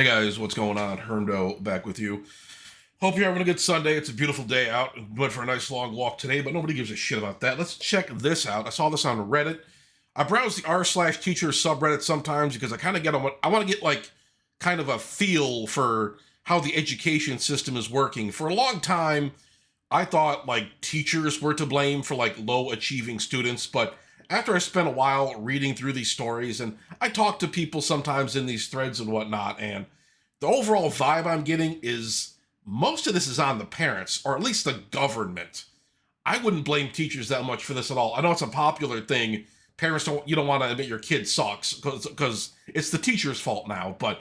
Hey guys, what's going on? Hermdo back with you. Hope you're having a good Sunday. It's a beautiful day out. Went for a nice long walk today, but nobody gives a shit about that. Let's check this out. I saw this on Reddit. I browse the r/teacher subreddit sometimes because I kind of I want to get like kind of a feel for how the education system is working. For a long time, I thought like teachers were to blame for like low achieving students, but after I spent a while reading through these stories and I talk to people sometimes in these threads and whatnot, and the overall vibe I'm getting is most of this is on the parents, or at least the government. I wouldn't blame teachers that much for this at all. I know it's a popular thing. Parents you don't want to admit your kid sucks because it's the teacher's fault now, but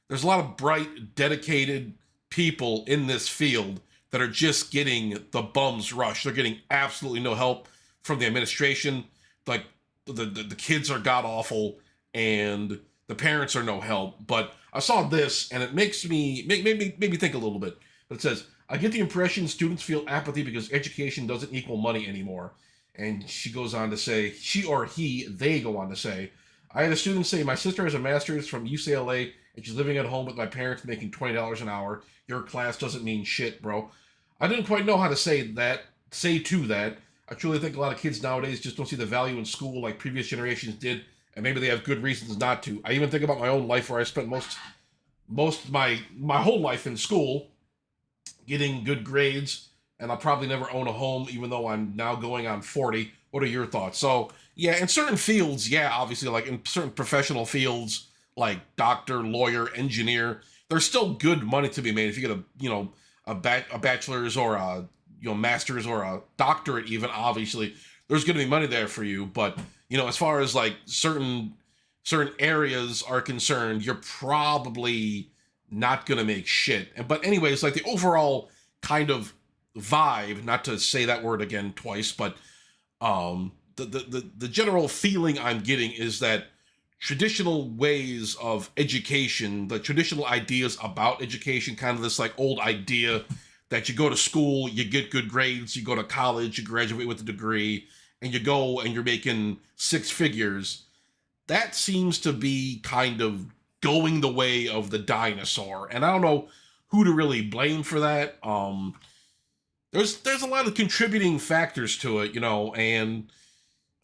there's a lot of bright, dedicated people in this field that are just getting the bum's rush. They're getting absolutely no help from the administration. Like the kids are god awful, and the parents are no help. But I saw this, and it makes me make me think a little bit. But it says, I get the impression students feel apathy because education doesn't equal money anymore. And she goes on to say, they go on to say, I had a student say, my sister has a master's from UCLA and she's living at home with my parents making $20 an hour. Your class doesn't mean shit, bro. I didn't quite know how to say to that. I truly think a lot of kids nowadays just don't see the value in school like previous generations did, and maybe they have good reasons not to. I even think about my own life where I spent most of my whole life in school getting good grades, and I'll probably never own a home even though I'm now going on 40. What are your thoughts? So, yeah, in certain fields, yeah, obviously, like in certain professional fields, like doctor, lawyer, engineer, there's still good money to be made if you get a bachelor's or a master's or a doctorate. Even obviously, there's going to be money there for you. But as far as like certain areas are concerned, you're probably not going to make shit. But anyways, like the overall kind of vibe, not to say that word again twice, but the general feeling I'm getting is that traditional ways of education, the traditional ideas about education, kind of this like old idea that you go to school, you get good grades, you go to college, you graduate with a degree, and you go and you're making six figures. That seems to be kind of going the way of the dinosaur. And I don't know who to really blame for that. There's a lot of contributing factors to it, and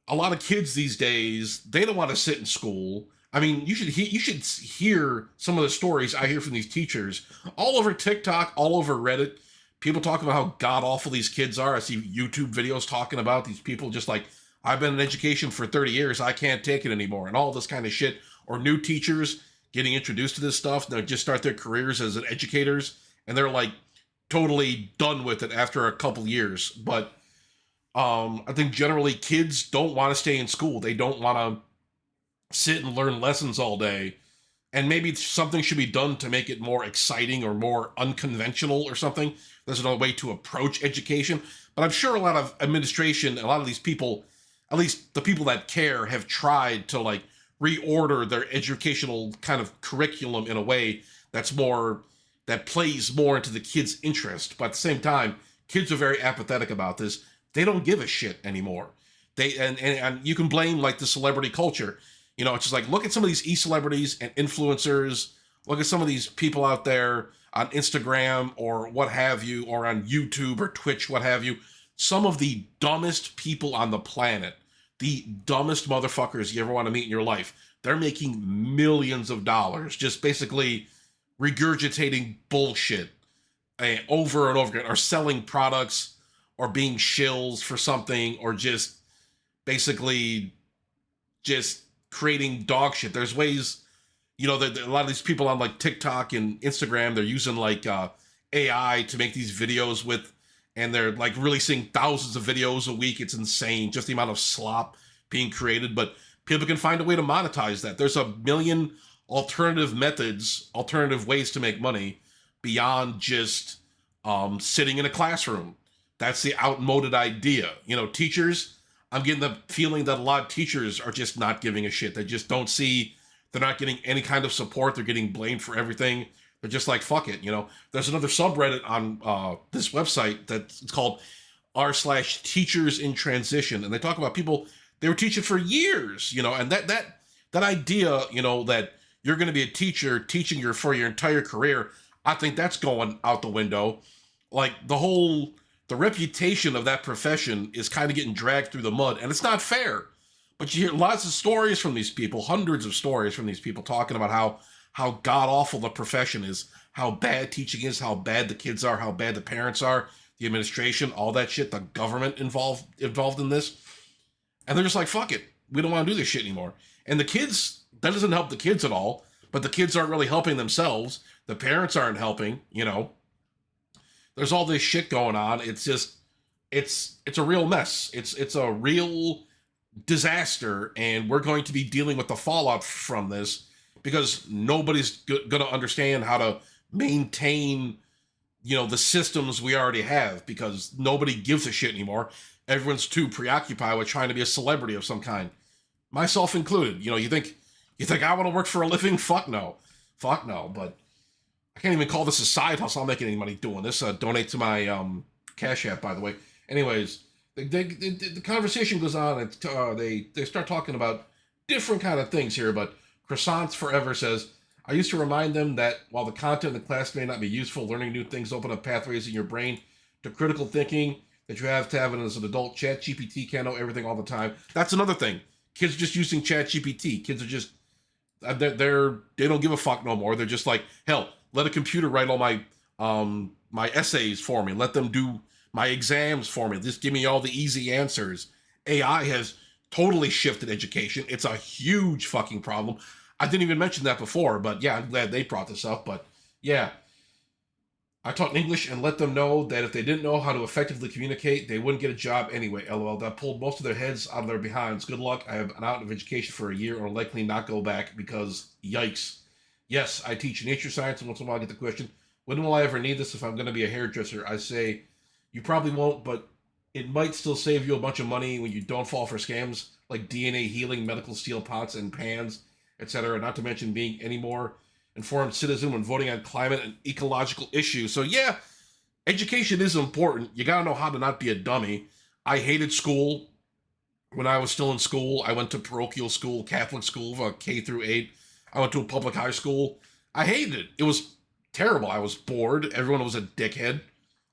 a lot of kids these days, they don't want to sit in school. I mean, you should hear some of the stories I hear from these teachers all over TikTok, all over Reddit. People talk about how god awful these kids are. I see YouTube videos talking about these people just like, I've been in education for 30 years, I can't take it anymore, and all this kind of shit. Or new teachers getting introduced to this stuff, they just start their careers as educators, and they're like totally done with it after a couple years. But I think generally kids don't want to stay in school. They don't want to sit and learn lessons all day. And maybe something should be done to make it more exciting or more unconventional or something. There's another way to approach education. But I'm sure a lot of administration, a lot of these people, at least the people that care, have tried to like reorder their educational kind of curriculum in a way that plays more into the kids' interest. But at the same time, kids are very apathetic about this. They don't give a shit anymore. And you can blame like the celebrity culture. It's just like, look at some of these e-celebrities and influencers. Look at some of these people out there on Instagram or what have you, or on YouTube or Twitch, what have you. Some of the dumbest people on the planet, the dumbest motherfuckers you ever want to meet in your life, they're making millions of dollars just basically regurgitating bullshit over and over again, or selling products, or being shills for something, or just basically just creating dog shit. There's ways, that a lot of these people on like TikTok and Instagram, they're using like AI to make these videos with, and they're like releasing thousands of videos a week. It's insane, just the amount of slop being created. But people can find a way to monetize that. There's a million alternative methods, alternative ways to make money beyond just sitting in a classroom. That's the outmoded idea. Teachers, I'm getting the feeling that a lot of teachers are just not giving a shit. They just don't see, they're not getting any kind of support. They're getting blamed for everything. They're just like, fuck it. There's another subreddit on this website it's called r/teachers in transition. And they talk about people, they were teaching for years, and that idea, that you're going to be a teacher teaching for your entire career. I think that's going out the window. Like the reputation of that profession is kind of getting dragged through the mud, and it's not fair. But you hear lots of stories from these people, hundreds of stories from these people talking about how god awful the profession is, how bad teaching is, how bad the kids are, how bad the parents are, the administration, all that shit, the government involved in this. And they're just like, fuck it. We don't want to do this shit anymore. And the kids, that doesn't help the kids at all, but the kids aren't really helping themselves. The parents aren't helping, There's all this shit going on. It's just, it's a real mess. It's a real disaster, and we're going to be dealing with the fallout from this because nobody's going to understand how to maintain, the systems we already have, because nobody gives a shit anymore. Everyone's too preoccupied with trying to be a celebrity of some kind, myself included. You think I want to work for a living? Fuck no. But I can't even call this a side hustle. I'm not making any money doing this. Donate to my Cash App, by the way. Anyways, the conversation goes on, and they start talking about different kind of things here. But Croissants Forever says, I used to remind them that while the content in the class may not be useful, learning new things open up pathways in your brain to critical thinking that you have to have as an adult. ChatGPT can't know everything all the time. That's another thing. Kids are just using ChatGPT. Kids are just, they don't give a fuck no more. They're just like, hell, let a computer write all my essays for me. Let them do my exams for me. Just give me all the easy answers. AI has totally shifted education. It's a huge fucking problem. I didn't even mention that before, but yeah, I'm glad they brought this up. But yeah, I taught English and let them know that if they didn't know how to effectively communicate, they wouldn't get a job anyway. LOL. That pulled most of their heads out of their behinds. Good luck. I have been out of education for a year and will likely not go back because yikes. Yes, I teach nature science, and once in a while I get the question, when will I ever need this if I'm going to be a hairdresser? I say, you probably won't, but it might still save you a bunch of money when you don't fall for scams like DNA healing, medical steel pots and pans, etc. Not to mention being any more informed citizen when voting on climate and ecological issues. So yeah, education is important. You gotta know how to not be a dummy. I hated school when I was still in school. I went to parochial school, Catholic school, K through 8. I went to a public high school. I hated it. It was terrible. I was bored. Everyone was a dickhead.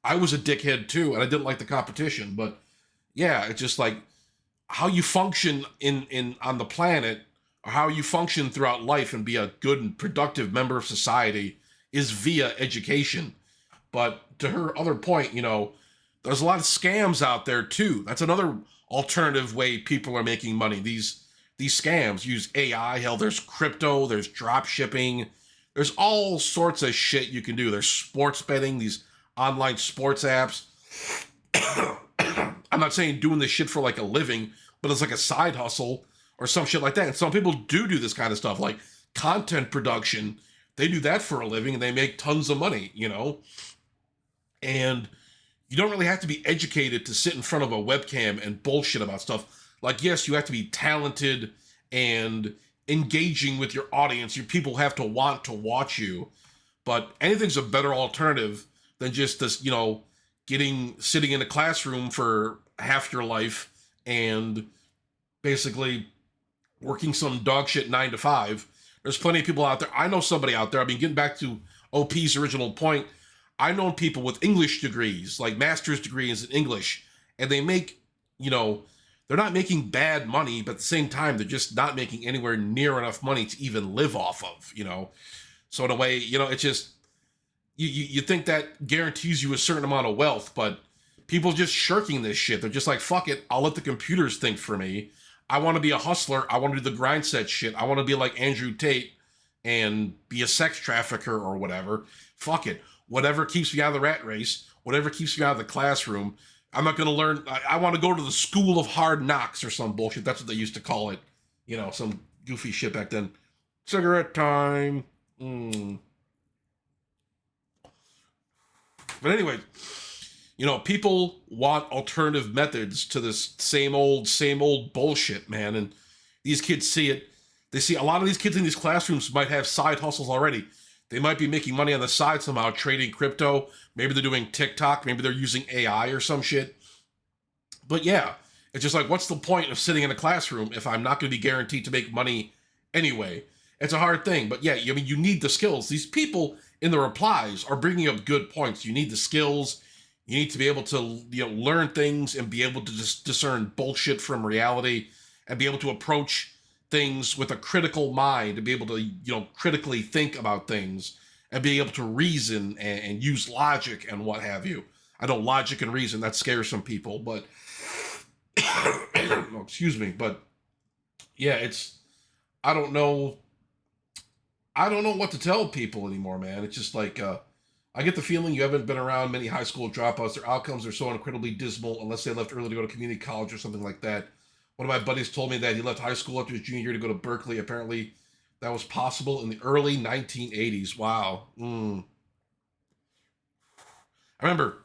I was a dickhead too, and I didn't like the competition. But yeah, it's just like how you function in on the planet, or how you function throughout life and be a good and productive member of society is via education. But to her other point, there's a lot of scams out there too. That's another alternative way people are making money. These scams use AI. Hell, there's crypto, there's drop shipping, there's all sorts of shit you can do. There's sports betting, these online sports apps. I'm not saying doing this shit for like a living, but it's like a side hustle or some shit like that. And some people do this kind of stuff, like content production. They do that for a living and they make tons of money, And you don't really have to be educated to sit in front of a webcam and bullshit about stuff. Like, yes, you have to be talented and engaging with your audience. Your people have to want to watch you. But anything's a better alternative than just this, sitting in a classroom for half your life and basically working some dog shit 9 to 5. There's plenty of people out there. I know somebody out there. I mean, getting back to OP's original point, I know people with English degrees, like master's degrees in English, and they make, they're not making bad money, but at the same time, they're just not making anywhere near enough money to even live off of, So in a way, it's just, you think that guarantees you a certain amount of wealth, but people just shirking this shit. They're just like, fuck it, I'll let the computers think for me. I want to be a hustler. I want to do the grind set shit. I want to be like Andrew Tate and be a sex trafficker or whatever. Fuck it. Whatever keeps me out of the rat race, whatever keeps me out of the classroom. I'm not going to learn. I want to go to the school of hard knocks or some bullshit. That's what they used to call it. Some goofy shit back then. Cigarette time. But anyway, people want alternative methods to this same old bullshit, man. And these kids see it. They see a lot of these kids in these classrooms might have side hustles already. They might be making money on the side somehow, trading crypto. Maybe they're doing TikTok. Maybe they're using AI or some shit. But yeah, it's just like, what's the point of sitting in a classroom if I'm not going to be guaranteed to make money anyway? it's a hard thing. But yeah, I mean, you need the skills. These people in the replies are bringing up good points. You need the skills. You need to be able to, learn things and be able to just discern bullshit from reality and be able to approach things with a critical mind and be able to, critically think about things and be able to reason and use logic and what have you. I know logic and reason, that scares some people, but oh, excuse me, but yeah, I don't know what to tell people anymore, man. It's just like I get the feeling you haven't been around many high school dropouts. Their outcomes are so incredibly dismal unless they left early to go to community college or something like that. One of my buddies told me that he left high school after his junior year to go to Berkeley. Apparently, that was possible in the early 1980s. Wow. I remember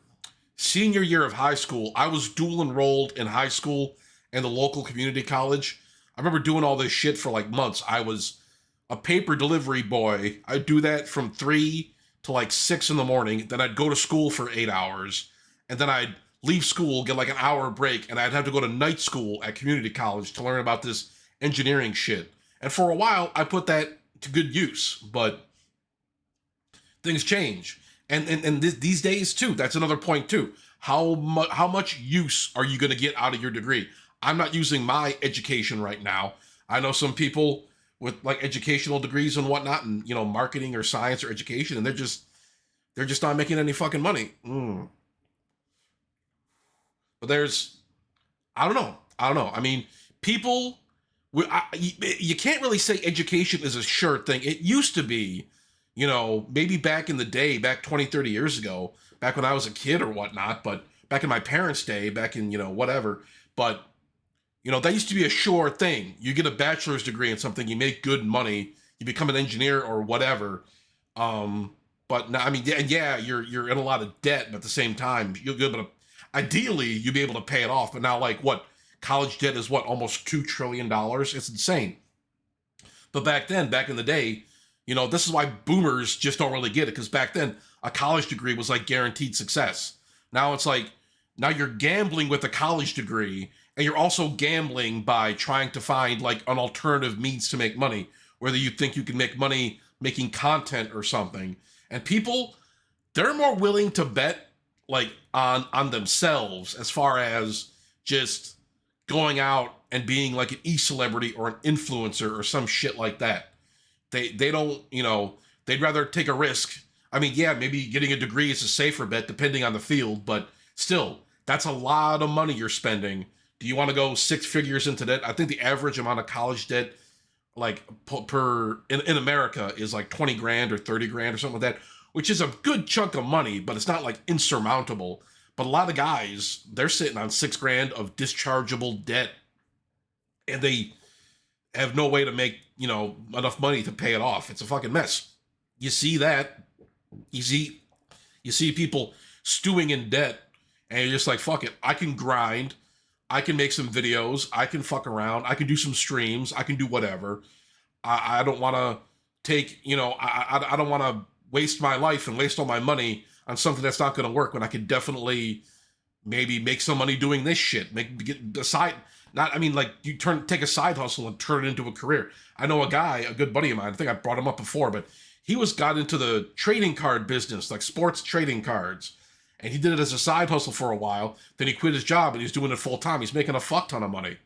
senior year of high school, I was dual enrolled in high school and the local community college. I remember doing all this shit for like months. I was a paper delivery boy. I'd do that from 3 to like 6 in the morning. Then I'd go to school for 8 hours. And then I'd leave school, get like an hour break, and I'd have to go to night school at community college to learn about this engineering shit. And for a while, I put that to good use. But things change. And these days, too, that's another point, too. How much use are you going to get out of your degree? I'm not using my education right now. I know some people with like educational degrees and whatnot, and marketing or science or education, and they're just not making any fucking money. But I don't know. I mean, people, you can't really say education is a sure thing. It used to be, maybe back in the day, back 20, 30 years ago, back when I was a kid or whatnot, but back in my parents' day, back in, whatever. But that used to be a sure thing. You get a bachelor's degree in something, you make good money, you become an engineer or whatever. But now, I mean, yeah, you're in a lot of debt, but at the same time, you'll be able to, ideally, you'll be able to pay it off. But now, like, what, college debt is what, almost $2 trillion? It's insane. But back then, back in the day, this is why boomers just don't really get it, because back then, a college degree was like guaranteed success. Now it's like, now you're gambling with a college degree, and you're also gambling by trying to find like an alternative means to make money, whether you think you can make money making content or something. And people, they're more willing to bet like on themselves as far as just going out and being like an e-celebrity or an influencer or some shit like that. They don't, they'd rather take a risk. I mean, yeah, maybe getting a degree is a safer bet depending on the field, but still, that's a lot of money you're spending. Do you want to go 6 figures into debt? I think the average amount of college debt, like in America, is like 20 grand or 30 grand or something like that, which is a good chunk of money, but it's not like insurmountable. But a lot of guys, they're sitting on 6 grand of dischargeable debt, and they have no way to make, enough money to pay it off. It's a fucking mess. You see that. You see people stewing in debt, and you're just like, fuck it. I can grind. I can make some videos. I can fuck around. I can do some streams. I can do whatever. I don't want to take, I don't want to waste my life and waste all my money on something that's not going to work when I could definitely maybe make some money doing this shit. Get the side, not, I mean, like you take a side hustle and turn it into a career. I know a guy, a good buddy of mine, I think I brought him up before, but he got into the trading card business, like sports trading cards. And he did it as a side hustle for a while. Then he quit his job and he's doing it full time. He's making a fuck ton of money.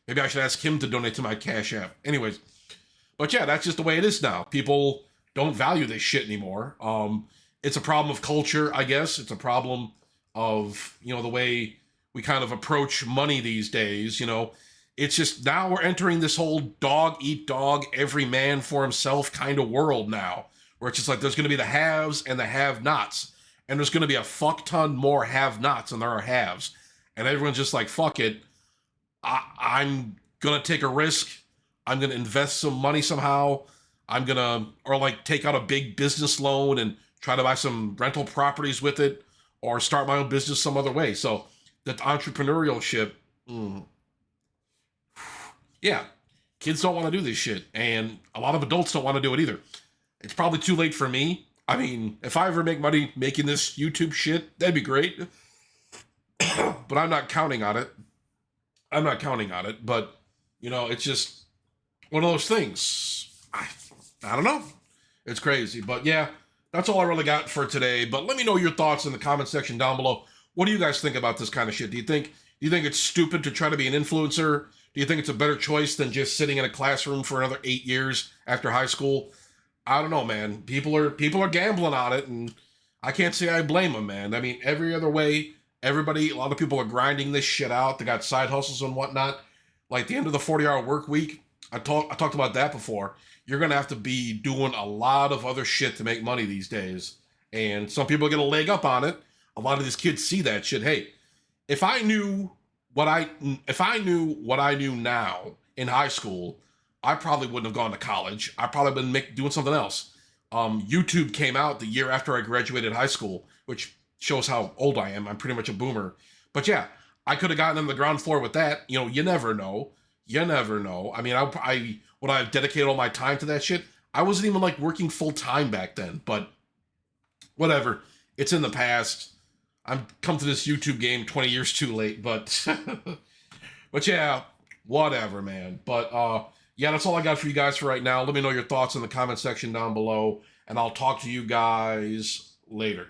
Maybe I should ask him to donate to my Cash App. Anyways, but yeah, that's just the way it is now. People don't value this shit anymore. It's a problem of culture, I guess. It's a problem of, the way we kind of approach money these days. It's just now we're entering this whole dog eat dog, every man for himself kind of world now, where it's just like there's going to be the haves and the have-nots, and there's going to be a fuck ton more have-nots than there are haves, and everyone's just like, fuck it, I'm going to take a risk, I'm going to invest some money somehow, or like take out a big business loan and try to buy some rental properties with it, or start my own business some other way. So that entrepreneurship, yeah, kids don't want to do this shit, and a lot of adults don't want to do it either. It's probably too late for me. I mean, if I ever make money making this YouTube shit, that'd be great. But I'm not counting on it. But You know, it's just one of those things. I don't know. It's crazy. But yeah, that's all I really got for today. But let me know your thoughts in the comment section down below. What do you guys think about this kind of shit? Do you think it's stupid to try to be an influencer? Do you think it's a better choice than just sitting in a classroom for another 8 years after high school? I don't know, man. People are gambling on it, and I can't say I blame them, man. I mean, every other way, a lot of people are grinding this shit out. They got side hustles and whatnot. Like the end of the 40-hour work week, I talked about that before. You're gonna have to be doing a lot of other shit to make money these days, and some people get a leg up on it. A lot of these kids see that shit. Hey, if I knew if I knew what I knew now in high school, I probably wouldn't have gone to college. I probably been doing something else. YouTube came out the year after I graduated high school, which shows how old I am. I'm pretty much a boomer. But yeah, I could have gotten on the ground floor with that. You know, you never know. You never know. I mean, I would I have dedicated all my time to that shit. I wasn't even like working full time back then. But whatever. It's in the past. I'm come to this YouTube game 20 years too late, but but yeah, whatever, man. But yeah, that's all I got for you guys for right now. Let me know your thoughts in the comment section down below, and I'll talk to you guys later.